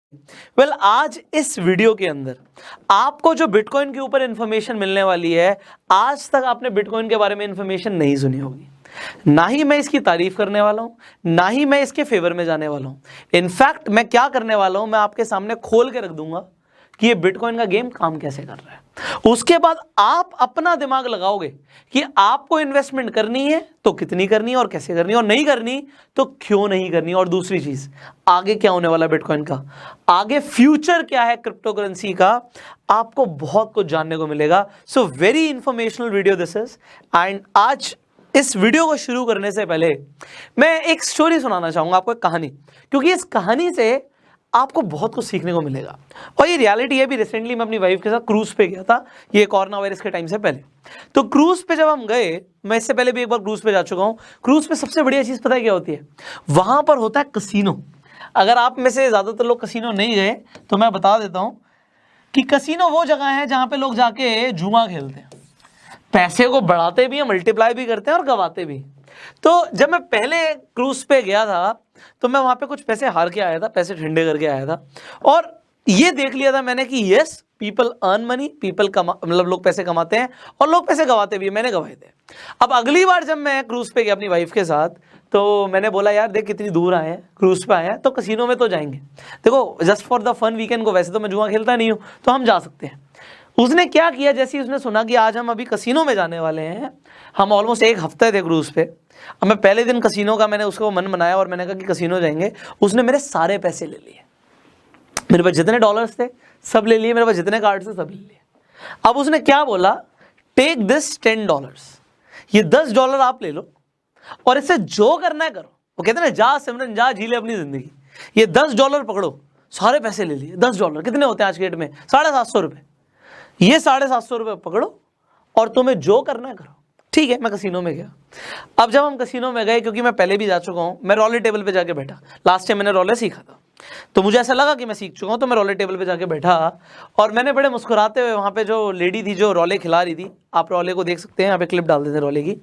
आज इस वीडियो के अंदर आपको जो बिटकॉइन के ऊपर इंफॉर्मेशन मिलने वाली है, आज तक आपने बिटकॉइन के बारे में इंफॉर्मेशन नहीं सुनी होगी। ना ही मैं इसकी तारीफ करने वाला हूं, ना ही मैं इसके फेवर में जाने वाला हूं। इनफैक्ट मैं क्या करने वाला हूं, मैं आपके सामने खोल के रख दूंगा कि ये बिटकॉइन का गेम काम कैसे कर रहा है। उसके बाद आप अपना दिमाग लगाओगे कि आपको इन्वेस्टमेंट करनी है तो कितनी करनी है और कैसे करनी है, और नहीं करनी तो क्यों नहीं करनी। और दूसरी चीज, आगे क्या होने वाला बिटकॉइन का, आगे फ्यूचर क्या है क्रिप्टो करेंसी का, आपको बहुत कुछ जानने को मिलेगा। So very informational video this is. And आज इस वीडियो को शुरू करने से पहले मैं एक स्टोरी सुनाना चाहूंगा आपको, एक कहानी, क्योंकि इस कहानी से आपको बहुत कुछ सीखने को मिलेगा। और ये रियलिटी है। भी रिसेंटली मैं अपनी वाइफ के साथ क्रूज पे गया था, ये कोरोना वायरस के टाइम से पहले। तो क्रूज पे जब हम गए, मैं इससे पहले भी एक बार क्रूज पे जा चुका हूँ। क्रूज पे सबसे बढ़िया चीज पता है क्या होती है? वहां पर होता है कसीनो। अगर आप में से ज्यादातर लोग कसीनो नहीं गए तो मैं बता देता हूं कि कसीनो वो जगह है जहां पे लोग जाके जुआ खेलते हैं, पैसे को बढ़ाते भी हैं, मल्टीप्लाई भी करते हैं और गवाते भी। तो जब मैं पहले क्रूज पे गया था तो मैं वहां पे कुछ पैसे हार के आया था, पैसे ठंडे करके आया था, और ये देख लिया था मैंने कि yes, people earn money, people मतलब लोग पैसे कमाते हैं और लोग पैसे गवाते भी। मैंने गवाए थे। अब अगली बार जब मैं क्रूज पे गया अपनी वाइफ के साथ, तो मैंने बोला यार देख कितनी दूर आए हैं, क्रूज पे आए हैं तो कसीनो में तो जाएंगे, देखो just for the fun weekend को, वैसे तो मैं जुआ खेलता नहीं हूँ, तो हम जा सकते हैं। उसने क्या किया, जैसे ही उसने सुना कि आज हम अभी कसीनो में जाने वाले हैं, हम ऑलमोस्ट एक हफ्ते थे क्रूज पे। अब मैं पहले दिन कसीनो का मैंने उसको मन बनाया और मैंने कहा कि कसीनो जाएंगे। उसने मेरे सारे पैसे ले लिए, मेरे पास जितने डॉलर्स थे सब ले लिए, मेरे पास जितने कार्ड थे सब ले लिए। अब उसने क्या बोला, टेक दिस $10, ये $10 आप ले लो और इससे जो करना है करो। वो कहते ना, जा सिमरन जा, जी ले अपनी जिंदगी। ये $10 पकड़ो, सारे पैसे ले लिए। $10 कितने होते हैं आज के डेट में? 750 रुपये। ये 750 रुपये पकड़ो और तुम्हें जो करना है करो। ठीक है, मैं कसीनो में गया। अब जब हम कसीनो में गए, क्योंकि मैं पहले भी जा चुका हूं, मैं रोले टेबल पे जाके बैठा। लास्ट टाइम मैंने रोले सीखा था, तो मुझे ऐसा लगा कि मैं सीख चुका हूं, तो मैं रोले टेबल पे जाके बैठा और मैंने बड़े मुस्कुराते हुए, वहां पे जो लेडी थी जो रोले खिला रही थी, आप रोले को देख सकते हैं, यहाँ पे क्लिप डाल देते हैं रोले की।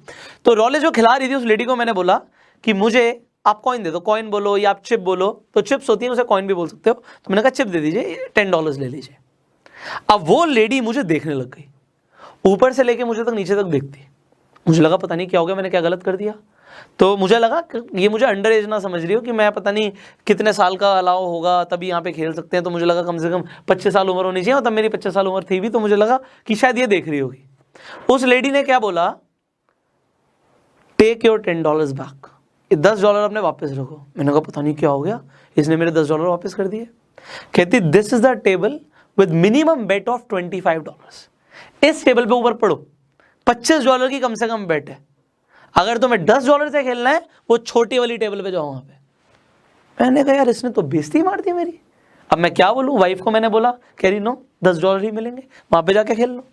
तो रोले जो खिला रही थी, उस लेडी को मैंने बोला कि मुझे आप कॉइन दे दो, कॉइन बोलो या आप चिप बोलो, तो चिप्स होती है, उसे कॉइन भी बोल सकते हो। तो मैंने कहा चिप दे दीजिए, $10 ले लीजिए। अब वो लेडी मुझे देखने लग गई, ऊपर से लेके मुझे तक नीचे तक देखती। मुझे लगा पता नहीं क्या हो गया, मैंने क्या गलत कर दिया। तो मुझे लगा ये मुझे अंडर एज ना समझ रही हो, कि मैं पता नहीं कितने साल का अलाउ होगा तभी यहाँ पे खेल सकते हैं। तो मुझे लगा कम से कम 25 साल उम्र होनी चाहिए, और तब मेरी 25 साल उम्र थी भी, तो मुझे लगा कि शायद ये देख रही होगी। उस लेडी ने क्या बोला, टेक योर $10 बैक, ये $10 अपने वापस रखो। मैंने कहा पता नहीं क्या हो गया, इसने मेरे $10 वापस कर दिए। कहती this is the table with minimum bet of $25। इस टेबल पे ऊपर पढ़ो, $25 की कम से कम बेट है। अगर तुम्हें $10 से खेलना है, वो छोटी वाली टेबल पे जाओ वहां पे। मैंने कहा यार इसने तो बेइज्जती मार दी मेरी। अब मैं क्या बोलूं, वाइफ को मैंने बोला, कह रही नो, $10 ही मिलेंगे, वहां पे जाके खेल लो।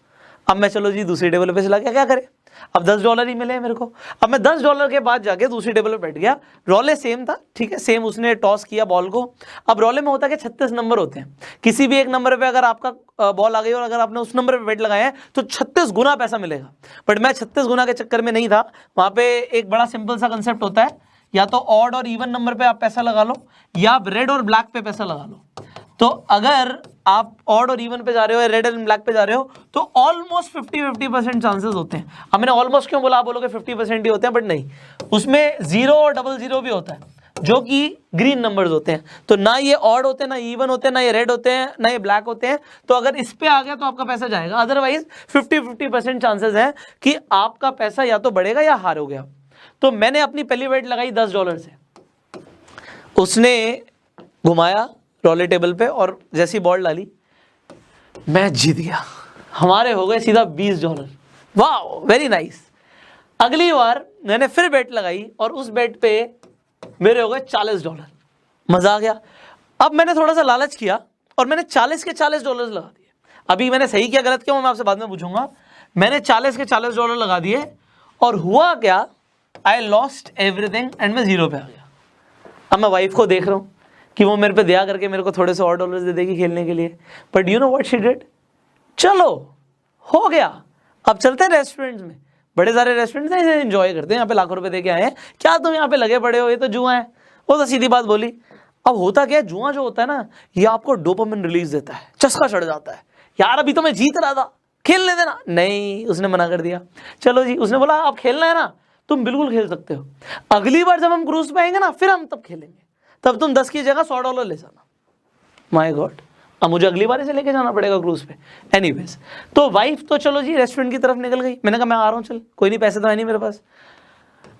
अब मैं चलो जी दूसरी टेबल पे चला गया, क्या करे, अब $10 ही मिले मेरे को। अब मैं $10 के बाद जाके दूसरी टेबल पे बैठ गया। रोले सेम था, ठीक है, सेम उसने टॉस किया बॉल को। अब रोले में होता है कि 36 नंबर होते हैं, किसी भी एक नंबर पे अगर आपका बॉल आ गई और अगर आपने उस नंबर पे बेट लगाया है तो 36 गुना पैसा मिलेगा। बट मैं 36 गुना के चक्कर में नहीं था। वहां पे एक बड़ा सिंपल सा कंसेप्ट होता है, या तो ऑड और इवन नंबर पे आप पैसा लगा लो, या आप रेड और ब्लैक पे पैसा लगा लो। तो अगर आप ऑड और इवन पे जा रहे हो या रेड एंड ब्लैक पे जा रहे हो, तो ऑलमोस्ट 50% चांसेस होते हैं। अब मैंने ऑलमोस्ट क्यों बोला, आप बोलोगे 50% ही होते हैं, बट नहीं, उसमें 0 और 00 भी होता है, जो कि ग्रीन नंबर्स होते हैं। तो ना ये ऑड होते हैं, ना इवन होते हैं, ना ये रेड होते हैं, ना ये ब्लैक होते हैं। तो अगर इस पे आ गया तो आपका पैसा जाएगा, अदरवाइज 50% चांसेस है कि आपका पैसा या तो बढ़ेगा या हारोगे आप। तो मैंने अपनी पहली बेट लगाई $10 से, उसने घुमाया रोले टेबल पे और जैसी बॉल डाली मैं जीत गया। हमारे हो गए सीधा $20। वाह, वेरी नाइस। अगली बार मैंने फिर बेट लगाई और उस बेट पे मेरे हो गए $40। मजा आ गया। अब मैंने थोड़ा सा लालच किया और मैंने 40 के $40 लगा दिए। अभी मैंने सही किया गलत किया मैं आपसे बाद में पूछूंगा। मैंने 40 के $40 लगा दिए और हुआ क्या, आई लॉस्ट एवरीथिंग एंड मैं 0 पे आ गया। अब मैं वाइफ को देख रहा हूँ कि वो मेरे पे दया करके मेरे को थोड़े से और डॉलर्स दे देगी खेलने के लिए, but you know what she did, चलो हो गया, अब चलते हैं रेस्टोरेंट्स में। बड़े सारे रेस्टोरेंट्स हैं, एंजॉय करते हैं, यहाँ पे लाखों रुपए दे के आए हैं, क्या तुम यहाँ पे लगे पड़े हो, ये तो जुआ है। वो तो सीधी बात बोली, अब होता क्या है, जुआ जो होता है ना, ये आपको डोपामिन रिलीज देता है, चस्का चढ़ जाता है, यार अभी तो मैं जीत रहा था, खेलने देना। नहीं, उसने मना कर दिया। चलो जी, उसने बोला आप खेलना है ना, तुम बिल्कुल खेल सकते हो, अगली बार जब हम क्रूज पे आएंगे ना, फिर हम तब खेलेंगे, तब तुम 10 की जगह $100 ले जाना। माय गॉड, अब मुझे अगली बार इसे लेके जाना पड़ेगा क्रूज पे। एनीवेज, तो वाइफ तो चलो जी रेस्टोरेंट की तरफ निकल गई। मैंने कहा मैं आ रहा हूँ, चल कोई नहीं, पैसे तो है नहीं मेरे पास।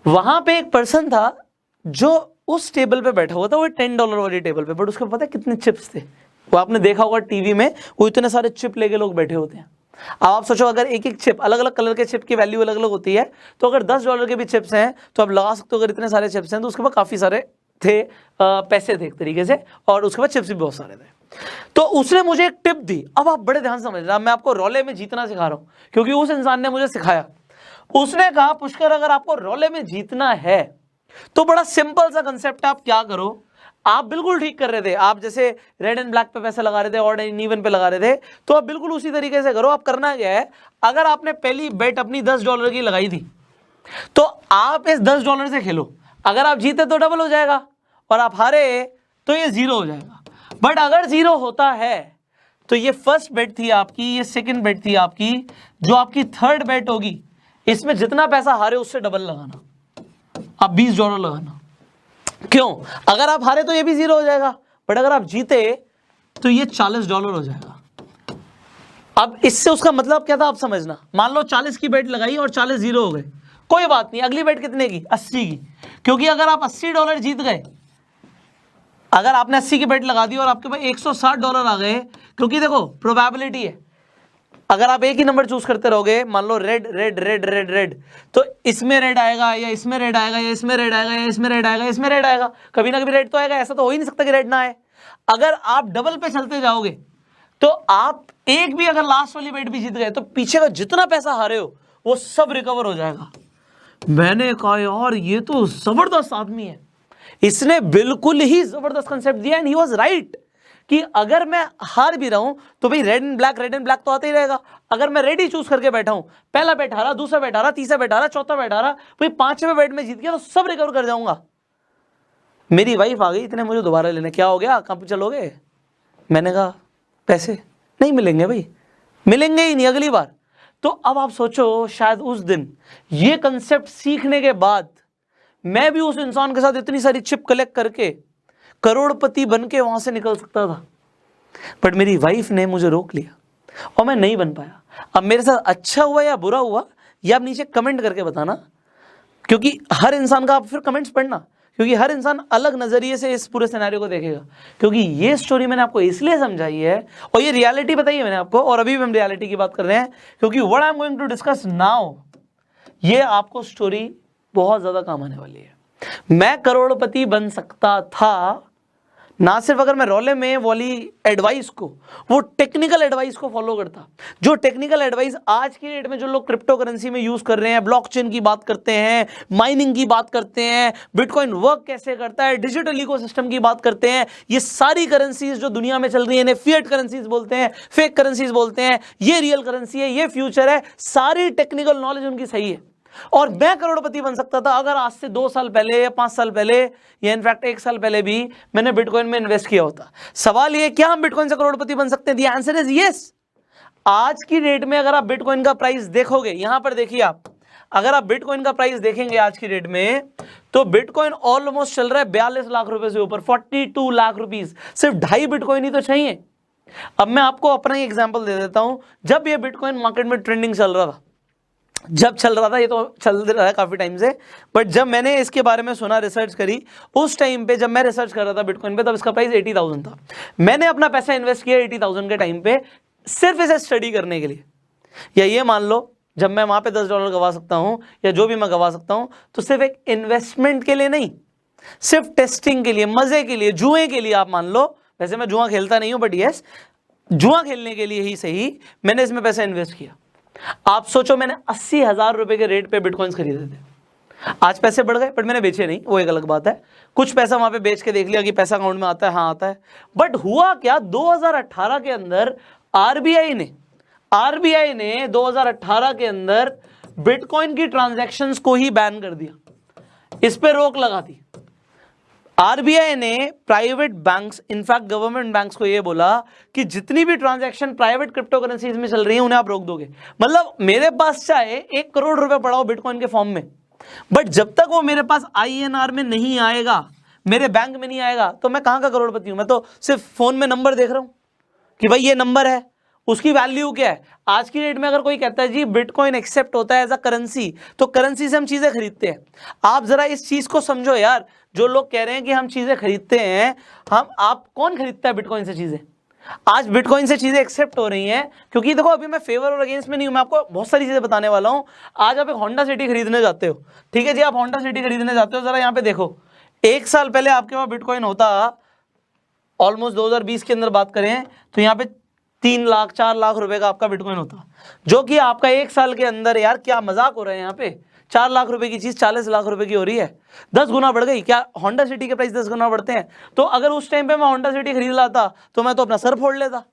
वहां पे एक पर्सन था जो उस टेबल पे बैठा हुआ था, वो $10 वाली टेबल पे, बट उसको पता है कितने चिप्स थे? वो आपने देखा होगा टीवी में, वो इतने सारे चिप लेके लोग बैठे होते हैं। अब आप सोचो, अगर एक एक चिप, अलग अलग कलर के चिप की वैल्यू अलग अलग होती है, तो अगर $10 के भी चिप्स हैं तो आप लगा सकते हो, अगर इतने सारे चिप्स हैं तो उसके पास काफी सारे थे, पैसे थे एक तरीके से, और उसके बाद चिप्स भी बहुत सारे थे। तो उसने मुझे एक टिप दी। अब आप बड़े ध्यान से समझना, मैं आपको रोले में जीतना सिखा रहा हूं, क्योंकि उस इंसान ने मुझे सिखाया। उसने कहा पुष्कर, अगर आपको रोले में जीतना है तो बड़ा सिंपल सा कंसेप्ट है, आप क्या करो, आप बिल्कुल ठीक कर रहे थे, आप जैसे रेड एंड ब्लैक पे पैसे लगा रहे थे, ऑड एंड इवन पे लगा रहे थे, तो आप बिल्कुल उसी तरीके से करो। आप करना क्या है, अगर आपने पहली बेट अपनी $10 की लगाई थी, तो आप इस $10 से खेलो। अगर आप जीते तो डबल हो जाएगा, और आप हारे तो ये 0 हो जाएगा। बट अगर 0 होता है तो ये फर्स्ट बेट थी आपकी, ये सेकंड बेट थी आपकी, जो आपकी थर्ड बेट होगी, इसमें जितना पैसा हारे उससे डबल लगाना, आप $20 लगाना। क्यों? अगर आप हारे तो ये भी 0 हो जाएगा, बट अगर आप जीते तो ये $40 हो जाएगा। अब इससे उसका मतलब क्या था आप समझना। मान लो 40 की बेट लगाई और 40 0 हो गए, कोई बात नहीं, अगली बेट कितने की? 80 की, क्योंकि अगर आप $80 जीत गए, अगर आपने 80 की बेट लगा दी और आपके पास $160 आ गए, क्योंकि देखो प्रोबेबिलिटी है, अगर आप एक ही नंबर चूज करते रहोगे, मान लो red red red red red, तो इसमें रेड आएगा या इसमें रेड आएगा या इसमें रेड आएगा या इसमें रेड आएगा, इसमें रेड आएगा, कभी ना कभी रेड तो आएगा, ऐसा तो हो ही नहीं सकता कि रेड ना आए। अगर आप डबल पे चलते जाओगे तो आप एक भी अगर लास्ट वाली बेट भी जीत गए तो पीछे का जितना पैसा हारे हो वो सब रिकवर हो जाएगा। मैंने कहा यार ये तो जबरदस्त आदमी है, इसने बिल्कुल ही जबरदस्त कंसेप्ट दिया, एंड ही वाज राइट कि अगर मैं हार भी रहा हूं तो भाई रेड एंड ब्लैक तो आता ही रहेगा। अगर मैं रेड ही चूज करके बैठा हूं, पहला बैठ हारा, दूसरा बैठ हारा, तीसरा बैठ हारा, चौथा बैठ हारा, भाई पांचवें बैठ में जीत गया तो सब रिकवर कर जाऊंगा। मेरी वाइफ आ गई, इतने मुझे दोबारा लेने, क्या हो गया, कहां पे चलोगे? मैंने कहा पैसे नहीं मिलेंगे भाई, मिलेंगे ही नहीं अगली बार। तो अब आप सोचो, शायद उस दिन ये कंसेप्ट सीखने के बाद मैं भी उस इंसान के साथ इतनी सारी चिप कलेक्ट करके करोड़पति बन के वहां से निकल सकता था, बट मेरी वाइफ ने मुझे रोक लिया और मैं नहीं बन पाया। अब मेरे साथ अच्छा हुआ या बुरा हुआ ये आप नीचे कमेंट करके बताना, क्योंकि हर इंसान का आप फिर कमेंट्स पढ़ना, क्योंकि हर इंसान अलग नजरिए से इस पूरे सिनेरियो को देखेगा। क्योंकि ये स्टोरी मैंने आपको इसलिए समझाई है और ये रियलिटी बताई है मैंने आपको, और अभी भी हम रियलिटी की बात कर रहे हैं, क्योंकि what I am going to discuss now, ये आपको स्टोरी बहुत ज्यादा काम आने वाली है। मैं करोड़पति बन सकता था ना सिर्फ अगर मैं रोले में वाली एडवाइस को, वो टेक्निकल एडवाइस को फॉलो करता, जो टेक्निकल एडवाइस आज की डेट में जो लोग क्रिप्टो करेंसी में यूज कर रहे हैं, ब्लॉकचेन की बात करते हैं, माइनिंग की बात करते हैं, बिटकॉइन वर्क कैसे करता है, डिजिटल इकोसिस्टम की बात करते हैं, ये सारी करेंसीज जो दुनिया में चल रही है, इन्हें फिएट करेंसीज बोलते हैं, फेक करेंसीज बोलते हैं, ये रियल करेंसी है, ये फ्यूचर है, सारी टेक्निकल नॉलेज उनकी सही है। और मैं करोड़पति बन सकता था अगर आज से 2 साल पहले या 5 साल पहले या इनफैक्ट 1 साल पहले भी मैंने बिटकॉइन में इन्वेस्ट किया होता। सवाल ये, क्या हम बिटकॉइन से करोड़पति बन सकते हैं? The answer is yes. आज की डेट में अगर आप बिटकॉइन का प्राइस देखोगे, यहां पर देखिए आप, अगर आप बिटकॉइन का प्राइस देखेंगे आज की डेट में, तो बिटकॉइन ऑलमोस्ट चल रहा है 42 लाख रुपए से ऊपर, 42 लाख रुपीस। सिर्फ 2.5 बिटकॉइन ही तो चाहिए। अब मैं आपको अपना ही एग्जाम्पल दे देता हूं। जब ये बिटकॉइन मार्केट में ट्रेंडिंग चल रहा था, जब चल रहा था, ये तो चल रहा है काफी टाइम से, बट जब मैंने इसके बारे में सुना, रिसर्च करी, उस टाइम पे जब मैं रिसर्च कर रहा था बिटकॉइन पे, तब इसका प्राइस 80,000 था। मैंने अपना पैसा इन्वेस्ट किया 80,000 के टाइम पे सिर्फ इसे स्टडी करने के लिए। या ये मान लो जब मैं वहां पे $10 गवा सकता हूं या जो भी मैं गवा सकता हूं, तो सिर्फ एक इन्वेस्टमेंट के लिए नहीं, सिर्फ टेस्टिंग के लिए, मजे के लिए, जुए के लिए आप मान लो। वैसे मैं जुआ खेलता नहीं हूं, बट यस, जुआ खेलने के लिए ही सही मैंने इसमें पैसा इन्वेस्ट किया। आप सोचो, मैंने 80,000 रुपए के रेट पे बिटकॉइंस खरीदे थे। आज पैसे बढ़ गए, बट मैंने बेचे नहीं, वो एक अलग बात है। कुछ पैसा वहां पे बेच के देख लिया कि पैसा अकाउंट में आता है, हाँ आता है। बट हुआ क्या, 2018 के अंदर आरबीआई ने 2018 के अंदर बिटकॉइन की ट्रांजैक्शंस को ही बैन कर दिया, इस पे रोक लगा दी। आरबीआई ने private banks, in fact government banks को ये बोला कि जितनी भी ट्रांजैक्शन प्राइवेट क्रिप्टो करेंसीज में चल रही है उन्हें आप रोक दोगे। मतलब मेरे पास चाहे 1 करोड़ रुपए पड़ा हो बिटकॉइन के फॉर्म में, बट जब तक वो मेरे पास INR में नहीं आएगा, मेरे बैंक में नहीं आएगा, तो मैं कहां का करोड़पति हूं? मैं तो सिर्फ फोन में नंबर देख रहा हूं कि भाई ये नंबर है, उसकी वैल्यू क्या है। आज की डेट में अगर कोई कहता है जी बिटकॉइन एक्सेप्ट होता है एज अ करेंसी, तो करेंसी से हम चीजें खरीदते हैं। आप जरा इस चीज को समझो यार, जो लोग कह रहे हैं कि हम चीजें खरीदते हैं, आप कौन खरीदता है बिटकॉइन से चीजें? आज बिटकॉइन से चीजें एक्सेप्ट हो रही हैं, क्योंकि देखो अभी मैं फेवर और अगेंस्ट में नहीं हूं, मैं आपको बहुत सारी चीजें बताने वाला हूं। आज आप एक होंडा सिटी खरीदने जाते हो, ठीक है जी, आप होंडा सिटी खरीदने जाते हो, जरा यहाँ पे देखो, 1 साल पहले आपके पास बिटकॉइन होता, ऑलमोस्ट 2020 के अंदर बात करें तो यहाँ पे 3 लाख 4 लाख रुपए का आपका बिटकॉइन होता, जो कि आपका 1 साल के अंदर, यार क्या मजाक हो रहा है, यहाँ पे 4 लाख रुपए की चीज 40 लाख रुपए की हो रही है, 10 गुना बढ़ गई। क्या होंडा सिटी के प्राइस 10 गुना बढ़ते हैं? तो अगर उस टाइम पे मैं होंडा सिटी खरीद लाता तो मैं तो अपना सर फोड़ लेता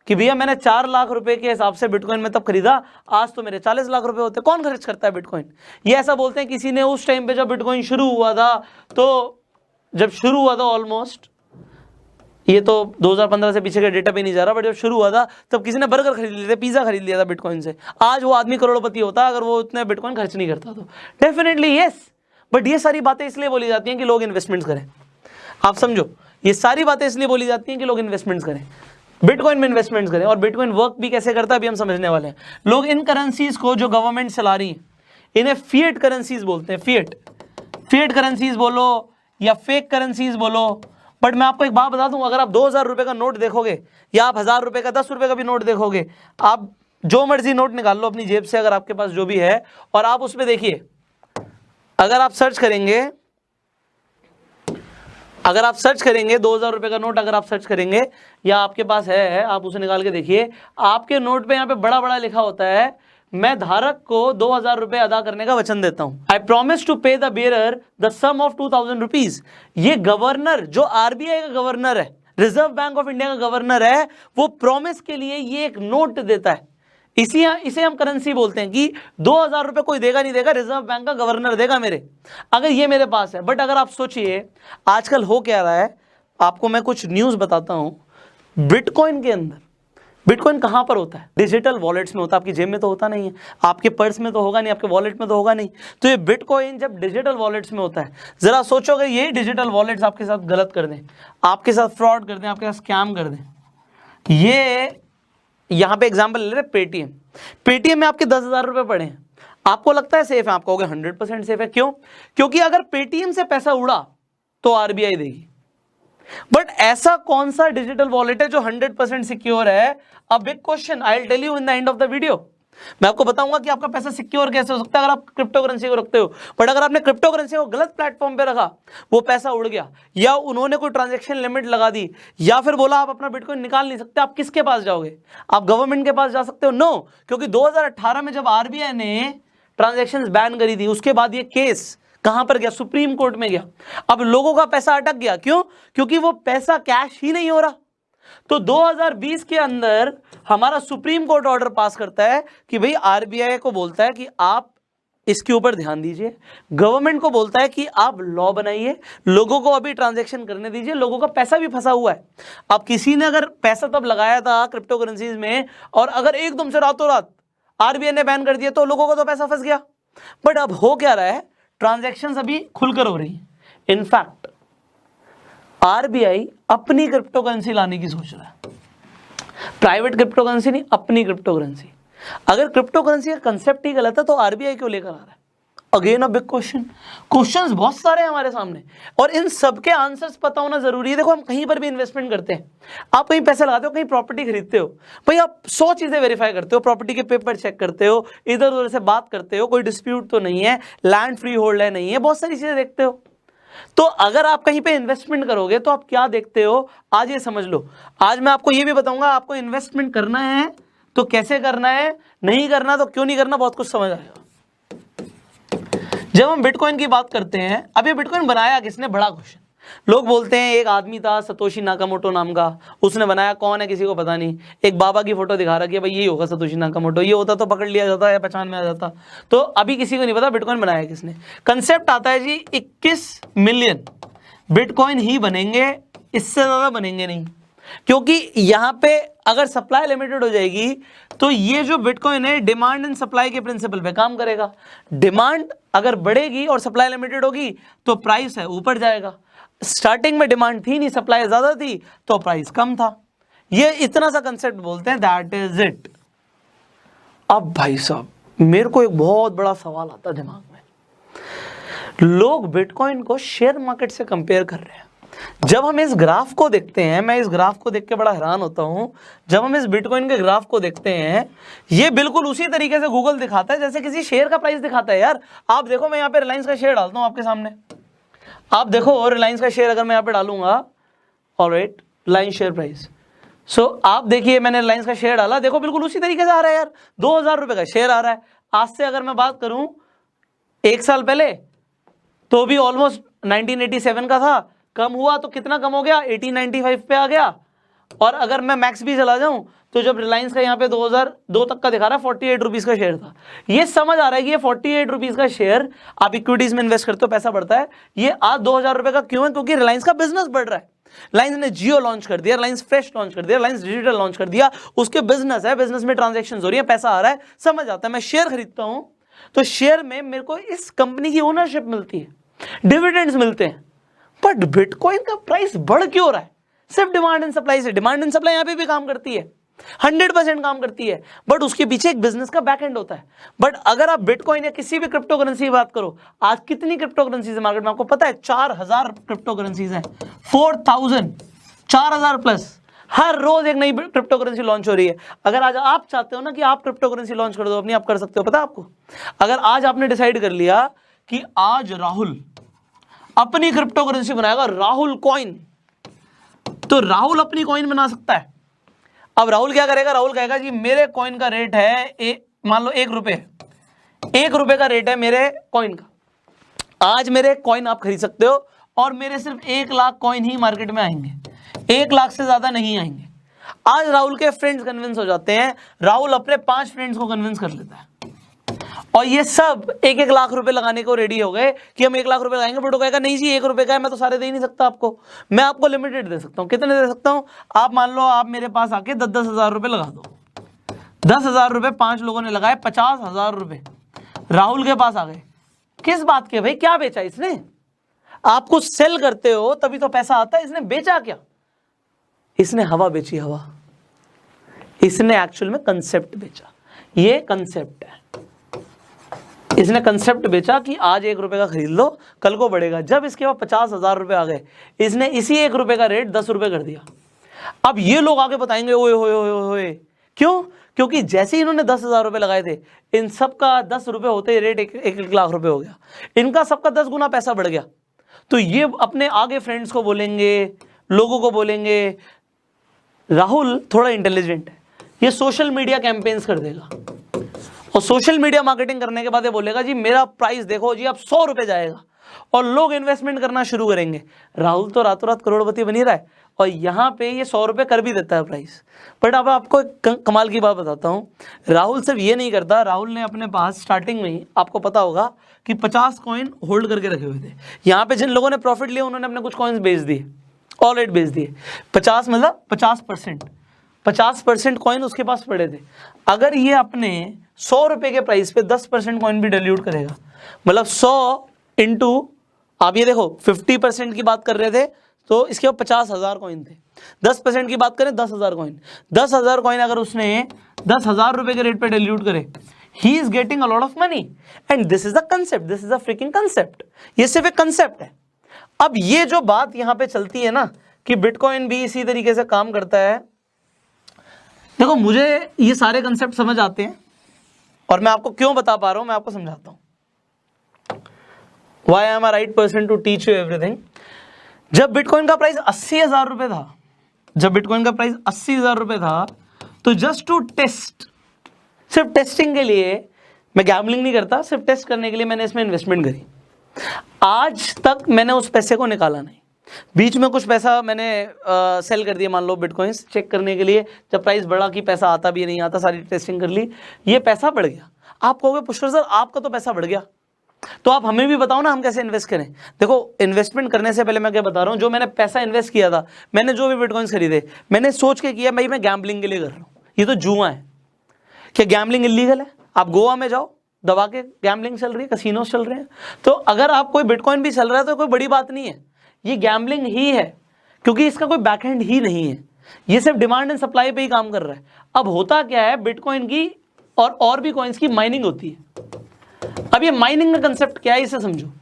कि भैया मैंने 4 लाख रुपए के हिसाब से बिटकॉइन में तब खरीदा, आज तो मेरे 40 लाख रुपए होते। कौन खर्च करता है बिटकॉइन? ये ऐसा बोलते हैं किसी ने उस टाइम पे जब बिटकॉइन शुरू हुआ था, तो जब शुरू हुआ था ऑलमोस्ट, ये तो 2015 से पीछे का डेटा भी नहीं जा रहा, बट जब शुरू हुआ था तब किसी ने बर्गर खरीद लिए थे, पिज्जा खरीद लिया था बिटकॉइन से। आज वो आदमी करोड़पति होता अगर वो उतने बिटकॉइन खर्च नहीं करता तो। डेफिनेटली यस, बट ये सारी बातें इसलिए बोली जाती हैं कि लोग इन्वेस्टमेंट्स करें। आप समझो, ये सारी बातें इसलिए बोली जाती हैं कि लोग इन्वेस्टमेंट्स करें, बिटकॉइन में इन्वेस्टमेंट्स करें। और बिटकॉइन वर्क भी कैसे करता है अभी हम समझने वाले हैं। लोग इन करेंसीज को जो गवर्नमेंट चला रही है, इन्हें फिएट करेंसीज बोलते हैं। फिएट करेंसीज बोलो या फेक करेंसीज बोलो, बट मैं आपको एक बात बता दूं, अगर आप 2000 रुपए का नोट देखोगे या आप 1000 रुपए का 10 रुपए का भी नोट देखोगे, आप जो मर्जी नोट निकाल लो अपनी जेब से अगर आपके पास जो भी है, और आप उसमें देखिए, अगर आप सर्च करेंगे 2000 रुपए का नोट अगर आप सर्च करेंगे या आपके पास है, आप उसे निकाल के देखिए, आपके नोट पे यहाँ पे बड़ा बड़ा लिखा होता है, मैं धारक को 2000 रुपए अदा करने का वचन देता हूं। I promise to pay the bearer the sum of 2000 rupees. ये गवर्नर, जो आरबीआई का गवर्नर है, रिजर्व बैंक ऑफ इंडिया का गवर्नर है, वो प्रॉमिस के लिए ये एक नोट देता है। इसे हम करेंसी बोलते हैं कि 2000 रुपए कोई देगा नहीं देगा, रिजर्व बैंक का गवर्नर देगा मेरे, अगर ये मेरे पास है। बट अगर आप सोचिए आजकल हो क्या रहा है, आपको मैं कुछ न्यूज बताता हूं। बिटकॉइन के अंदर, बिटकॉइन कहां पर होता है? डिजिटल वॉलेट्स में होता है। आपकी जेब में तो होता नहीं है, आपके पर्स में तो होगा नहीं, आपके वॉलेट में तो होगा नहीं। तो ये बिटकॉइन जब डिजिटल वॉलेट्स में होता है, जरा सोचो अगर ये डिजिटल वॉलेट्स आपके साथ गलत कर दें, आपके साथ फ्रॉड कर दें, आपके साथ स्कैम कर दें। ये यहां पे एग्जांपल ले रहे पेटीएम में आपके 10,000 रुपए पड़े हैं, आपको लगता है सेफ है? आप कहोगे 100% सेफ है। क्यों? क्योंकि अगर पेटीएम से पैसा उड़ा तो आरबीआई देगी। बट ऐसा कौन सा डिजिटल वॉलेट है जो 100% सिक्योर है? A big question, I will tell you in the end of the video. मैं आपको बताऊंगा कि आपका पैसा सिक्योर कैसे हो सकता है अगर आप क्रिप्टो करेंसी को रखते हो। बट अगर आपने क्रिप्टो करेंसी को गलत प्लेटफॉर्म पे रखा, वो पैसा उड़ गया, या उन्होंने कोई ट्रांजैक्शन लिमिट लगा दी, या फिर बोला आप अपना बिटकॉइन निकाल नहीं सकते, आप किसके पास जाओगे? आप गवर्नमेंट के पास जा सकते हो? नो, क्योंकि 2018 में जब आरबीआई ने ट्रांजैक्शंस बैन करी थी, उसके बाद ये केस कहां पर गया? सुप्रीम कोर्ट में गया। अब लोगों का पैसा अटक गया। क्यों? क्योंकि वो पैसा कैश ही नहीं हो रहा। तो 2020 के अंदर हमारा सुप्रीम कोर्ट ऑर्डर पास करता है कि भाई आरबीआई को बोलता है कि आप इसके ऊपर ध्यान दीजिए, गवर्नमेंट को बोलता है कि आप लॉ बनाइए, लोगों को अभी ट्रांजैक्शन करने दीजिए, लोगों का पैसा भी फंसा हुआ है। अब किसी ने अगर पैसा तब लगाया था क्रिप्टो करेंसीज में, और अगर एकदम से रातों रात आरबीआई ने बैन कर दिया, तो लोगों को तो पैसा फंस गया। बट अब हो क्या रहा है? ट्रांजैक्शंस अभी खुलकर हो रही हैं। इनफैक्ट आरबीआई अपनी क्रिप्टो करेंसी लाने की सोच रहा है, प्राइवेट क्रिप्टो करेंसी नहीं, अपनी क्रिप्टो करेंसी। अगर क्रिप्टो करेंसी का कंसेप्ट ही गलत है तो आरबीआई क्यों लेकर आ रहा है? Again a big question. Questions बहुत सारे हैं हमारे सामने, और इन सबके आंसर्स पता होना जरूरी है। देखो, हम कहीं पर भी इन्वेस्टमेंट करते हैं, आप कहीं पैसे लगाते हो, कहीं प्रॉपर्टी खरीदते हो, भाई आप 100 चीजें वेरीफाई करते हो, प्रॉपर्टी के पेपर चेक करते हो, इधर उधर से बात करते हो, कोई डिस्प्यूट तो नहीं है, लैंड फ्री होल्ड है नहीं है, बहुत सारी चीजें देखते हो। तो अगर आप कहीं पे इन्वेस्टमेंट करोगे तो आप क्या देखते हो, आज ये समझ लो। आज मैं आपको ये भी बताऊंगा, आपको इन्वेस्टमेंट करना है तो कैसे करना है, नहीं करना तो क्यों नहीं करना, बहुत कुछ समझ आएगा। जब हम बिटकॉइन की बात करते हैं, अब ये बिटकॉइन बनाया किसने? बड़ा क्वेश्चन। लोग बोलते हैं एक आदमी था सतोशी नाकामोटो नाम का, उसने बनाया, कौन है किसी को पता नहीं। एक बाबा की फोटो दिखा रखी है, भाई यही होगा सतोशी नाकामोटो, ये होता तो पकड़ लिया जाता या पहचान में आ जाता। तो अभी किसी को नहीं पता बिटकॉइन बनाया किसने। कंसेप्ट आता है जी 21 मिलियन बिटकॉइन ही बनेंगे, इससे ज़्यादा बनेंगे नहीं, क्योंकि यहाँ पे अगर सप्लाई लिमिटेड हो जाएगी तो ये जो बिटकॉइन है डिमांड एंड सप्लाई के प्रिंसिपल पे काम करेगा। डिमांड अगर बढ़ेगी और सप्लाई लिमिटेड होगी तो प्राइस है ऊपर जाएगा। स्टार्टिंग में डिमांड थी नहीं, सप्लाई ज़्यादा थी तो प्राइस कम था। ये इतना सा कंसेप्ट बोलते हैं, दैट इज इट। अब भाई साहब मेरे को एक बहुत बड़ा सवाल आता है दिमाग में, लोग बिटकॉइन को शेयर मार्केट से कंपेयर कर रहे हैं। जब हम इस ग्राफ को देखते हैं, मैं इस ग्राफ को देख के बड़ा हैरान होता हूं, जब हम इस बिटकॉइन के ग्राफ को देखते हैं, ये बिल्कुल उसी तरीके से गूगल दिखाता है जैसे किसी शेयर का प्राइस दिखाता है। यार आप देखो, मैं यहाँ पे रिलायंस का शेयर डालता हूँ आपके सामने, आप देखो, और रिलायंस का शेयर अगर मैं यहाँ पे डालूंगा, ऑलराइट, रिलायंस शेयर प्राइस, सो आप देखिए मैंने रिलायंस का शेयर डाला, देखो बिल्कुल उसी तरीके से आ रहा है यार, 2000 रुपये का शेयर आ रहा है। आज से अगर मैं बात करूं 1 साल पहले तो भी ऑलमोस्ट 1987 का था, कम हुआ तो कितना कम हो गया, 1895 पे आ गया। और अगर मैं मैक्स भी चला जाऊं तो जब रिलायंस का यहाँ पे 2002 तक का दिखा रहा है 48 रुपीज़ का शेयर था। ये समझ आ रहा है कि ये 48 रुपीज़ का शेयर, आप इक्विटीज में इन्वेस्ट करते हो पैसा बढ़ता है, ये आज 2000 रुपये का क्यों है? क्योंकि रिलायंस का बिजनेस बढ़ रहा है। रिलायंस ने जियो लॉन्च कर दिया, रिलायंस फ्रेश लॉन्च कर दिया, रिलायंस डिजिटल लॉन्च कर दिया, उसके बिजनेस है, बिजनेस में ट्रांजेक्शन हो रही है, पैसा आ रहा है, समझ आता है। मैं शेयर खरीदता हूं तो शेयर में मेरे को इस कंपनी की ओनरशिप मिलती है, डिविडेंड्स मिलते हैं। बट बिटकॉइन का प्राइस बढ़ क्यों रहा है? सिर्फ डिमांड एंड सप्लाई से। डिमांड एंड सप्लाई यहां पे भी काम करती है, 100% काम करती है, बट उसके पीछे एक बिजनेस का बैक एंड होता है। बट अगर आप बिटकॉइन या किसी भी क्रिप्टो करेंसी की बात करो, आज कितनी क्रिप्टो करेंसीज है मार्केट में आपको पता है? 4000 क्रिप्टो करेंसीज हैं, 4000 प्लस। हर रोज एक नई क्रिप्टो करेंसी लॉन्च हो रही है। अगर आज आप चाहते हो ना कि आप क्रिप्टो करेंसी लॉन्च कर दो अपनी, आप कर सकते हो, पता है आपको? अगर आज आपने डिसाइड कर लिया कि आज राहुल अपनी क्रिप्टो करेंसी बनाएगा, राहुल कॉइन, तो राहुल अपनी कॉइन बना सकता है। अब राहुल क्या करेगा? राहुल कहेगा जी मेरे कॉइन का रेट है मान लो 1 रुपये, 1 रुपये का रेट है मेरे कॉइन का। आज मेरे कॉइन आप खरीद सकते हो और मेरे सिर्फ 1 लाख कॉइन ही मार्केट में आएंगे, 1 लाख से ज्यादा नहीं आएंगे। आज राहुल के फ्रेंड्स कन्विंस हो जाते हैं, राहुल अपने 5 फ्रेंड्स को कन्विंस कर लेता है और ये सब 1-1 लाख रुपए लगाने को रेडी हो गए कि हम 1 लाख रुपए लगाएंगे। बट वो कहेगा नहीं जी 1 रुपये का है, मैं तो सारे दे ही नहीं सकता आपको, मैं आपको लिमिटेड दे सकता हूँ। कितने दे सकता हूँ? आप मान लो आप मेरे पास आके 10-10 हज़ार रुपये लगा दो। 10 हज़ार रुपये 5 लोगों ने लगाए, 50,000 रुपये राहुल के पास आ गए। किस बात के भाई? क्या बेचा इसने? आप कुछ सेल करते हो तभी तो पैसा आता है। इसने बेचा क्या? इसने हवा बेची, हवा। इसने एक्चुअल में कंसेप्ट बेचा। ये कंसेप्ट है, इसने कंसेप्ट बेचा कि आज 1 रुपये का खरीद लो, कल को बढ़ेगा। जब इसके पास 50,000 रुपये आ गए, इसने इसी 1 रुपये का रेट 10 रुपये कर दिया। अब ये लोग आगे बताएंगे ओए होए होए होए, क्यों? क्योंकि जैसे ही इन्होंने 10,000 रुपये लगाए थे, इन सबका 10 रुपये होते ही रेट 1 लाख रुपये हो गया, इनका सबका 10 गुना पैसा बढ़ गया। तो ये अपने आगे फ्रेंड्स को बोलेंगे, लोगों को बोलेंगे राहुल थोड़ा इंटेलिजेंट है, ये सोशल मीडिया कैंपेन्स कर देगा और सोशल मीडिया मार्केटिंग करने के बाद ये बोलेगा जी मेरा प्राइस देखो जी अब 100 रुपये जाएगा और लोग इन्वेस्टमेंट करना शुरू करेंगे। राहुल तो रातों रात करोड़पति बनी रहा है और यहाँ पे ये 100 रुपये कर भी देता है प्राइस। बट अब आपको एक कमाल की बात बताता हूँ, राहुल सिर्फ ये नहीं करता, राहुल ने अपने पास स्टार्टिंग में ही, आपको पता होगा कि 50 कॉइन होल्ड करके रखे हुए थे। यहाँ पे जिन लोगों ने प्रॉफिट लिया उन्होंने अपने कुछ कॉइन्स बेच दिए, ऑलरेडी बेच दिए। 50 मतलब 50% कॉइन उसके पास पड़े थे। अगर ये अपने 100 रुपये के प्राइस पे 10% कॉइन भी डिल्यूट करेगा, मतलब 100 इंटू, आप ये देखो 50% की बात कर रहे थे तो इसके बाद 50,000 कॉइन थे। 10% की बात करें 10,000 कॉइन, 10,000 कॉइन अगर उसने 10,000 रुपये के रेट पे डिल्यूट करे, he is getting a lot of money. And this is the concept, this is a freaking concept. ये सिर्फ एक कंसेप्ट है। अब ये जो बात यहाँ पे चलती है ना कि बिटकॉइन भी इसी तरीके से काम करता है, देखो मुझे ये सारे कंसेप्ट समझ आते हैं और मैं आपको क्यों बता पा रहा हूं, मैं आपको समझाता हूं। Why am I right person to teach you everything? जब बिटकॉइन का प्राइस 80,000 रुपये था, जब बिटकॉइन का प्राइस 80,000 रुपये था, तो जस्ट टू टेस्ट, सिर्फ टेस्टिंग के लिए, मैं गैम्बलिंग नहीं करता, सिर्फ टेस्ट करने के लिए मैंने इसमें इन्वेस्टमेंट करी। आज तक मैंने उस पैसे को निकाला नहीं, बीच में कुछ पैसा मैंने सेल कर दिया, मान लो बिटकॉइंस चेक करने के लिए, जब प्राइस बढ़ा कि पैसा आता भी नहीं आता, सारी टेस्टिंग कर ली, ये पैसा बढ़ गया। आप कहोगे पुष्कर सर आपका तो पैसा बढ़ गया, तो आप हमें भी बताओ ना हम कैसे इन्वेस्ट करें। देखो इन्वेस्टमेंट करने से पहले मैं क्या बता रहा हूँ, जो मैंने पैसा इन्वेस्ट किया था, मैंने जो भी बिटकॉइंस खरीदे, मैंने सोच के किया भाई मैं गैम्बलिंग के लिए कर रहा हूँ, ये तो जुआ है। क्या गैम्बलिंग इलीगल है? आप गोवा में जाओ, दबा के गैम्बलिंग चल रही है, कसिनोस चल रहे हैं। तो अगर आप कोई बिटकॉइन भी चल रहा है तो कोई बड़ी बात नहीं है, ये गैम्बलिंग ही है, क्योंकि इसका कोई बैकएंड ही नहीं है, ये सिर्फ डिमांड एंड सप्लाई पे ही काम कर रहा है। अब होता क्या है, बिटकॉइन की और भी कॉइन्स की माइनिंग होती है। अब ये माइनिंग का कंसेप्ट क्या है, इसे समझो।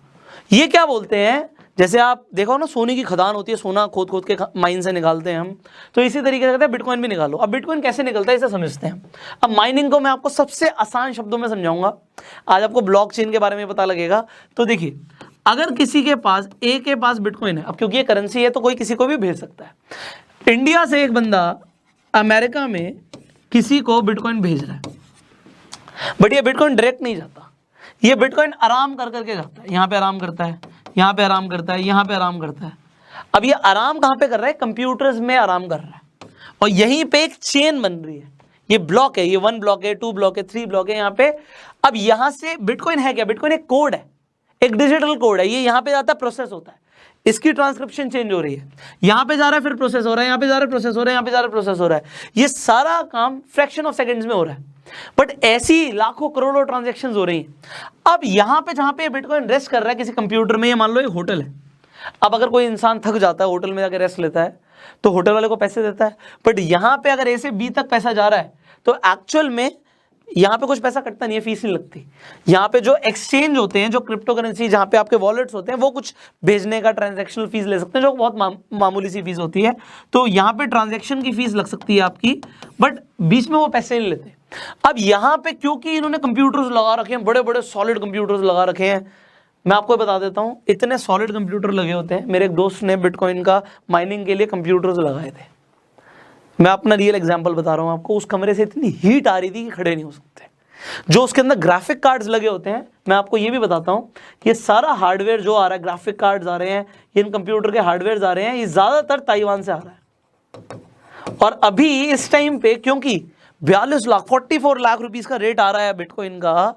ये क्या बोलते हैं, जैसे आप देखो ना सोने की खदान होती है, सोना खोद खोद के माइन से निकालते हैं हम, तो इसी तरीके से कहते हैं बिटकॉइन भी निकालो। अब बिटकॉइन कैसे निकलता है इसे समझते हैं। अब माइनिंग को मैं आपको सबसे आसान शब्दों में समझाऊंगा, आज आपको ब्लॉकचेन के बारे में पता लगेगा। तो देखिए, अगर किसी के पास ए के पास बिटकॉइन है, अब क्योंकि ये करेंसी है तो कोई किसी को भी भेज सकता है। इंडिया से एक बंदा अमेरिका में किसी को बिटकॉइन भेज रहा है, बट ये बिटकॉइन डायरेक्ट नहीं जाता, ये बिटकॉइन आराम कर करके जाता है। यहाँ पे आराम करता है, यहाँ पे आराम करता है, यहाँ पे आराम करता है। अब ये आराम कहाँ पे कर रहा है, कंप्यूटर्स में आराम कर रहा है, और यहीं पे एक चेन बन रही है। ये ब्लॉक है, ये 1 ब्लॉक है, 2 ब्लॉक है, 3 ब्लॉक है यहाँ पे। अब यहाँ से बिटकॉइन है क्या, बिटकॉइन एक कोड है, एक डिजिटल कोड है, ये यहाँ पे जाता है, प्रोसेस होता है, इसकी ट्रांसक्रिप्शन चेंज हो रही है, यहाँ पे जा रहा है, फिर प्रोसेस हो रहा है, यहाँ पे जा रहा है, प्रोसेस हो रहा है, यहाँ पे जा रहा है, प्रोसेस हो रहा है। ये सारा काम फ्रैक्शन ऑफ सेकंड्स में हो रहा है, बट ऐसी लाखों करोड़ों ट्रांजैक्शंस हो रही हैं। अब यहाँ पे जहाँ पे बिटकॉइन रेस्ट कर रहा है किसी कंप्यूटर में, ये मान लो एक होटल है। अब अगर कोई इंसान थक जाता है, होटल में जाकर रेस्ट लेता है, तो होटल वाले को पैसे देता है। बट यहाँ पे अगर ए से बी तक पैसा जा रहा है, तो एक्चुअल में यहाँ पे कुछ पैसा कटता नहीं है, फीस नहीं लगती। यहाँ पे जो एक्सचेंज होते हैं, जो क्रिप्टो करेंसी, जहाँ पे आपके वॉलेट्स होते हैं, वो कुछ भेजने का ट्रांजैक्शनल फीस ले सकते हैं, जो बहुत मामूली सी फीस होती है। तो यहाँ पे ट्रांजैक्शन की फीस लग सकती है आपकी, बट बीच में वो पैसे नहीं लेते। अब यहाँ पे क्योंकि इन्होंने कंप्यूटर्स लगा रखे हैं, बड़े बड़े सॉलिड कंप्यूटर्स लगा रखे हैं, मैं आपको बता देता हूँ, इतने सॉलिड कंप्यूटर लगे होते हैं। मेरे एक दोस्त ने बिटकॉइन का माइनिंग के लिए कंप्यूटर्स लगाए थे, मैं अपना रियल एग्जांपल बता रहा हूँ आपको। उस कमरे से इतनी हीट आ रही थी कि खड़े नहीं हो सकते। जो उसके अंदर ग्राफिक कार्ड्स लगे होते हैं, मैं आपको ये भी बताता हूँ, ये सारा हार्डवेयर जो आ रहा है, ग्राफिक कार्ड्स आ रहे हैं, इन कंप्यूटर के हार्डवेयर आ रहे हैं, ये ज़्यादातर ताइवान से आ रहा है। और अभी इस टाइम पे क्योंकि 42 लाख 44 लाख रुपीस का रेट आ रहा है बिटकॉइन का,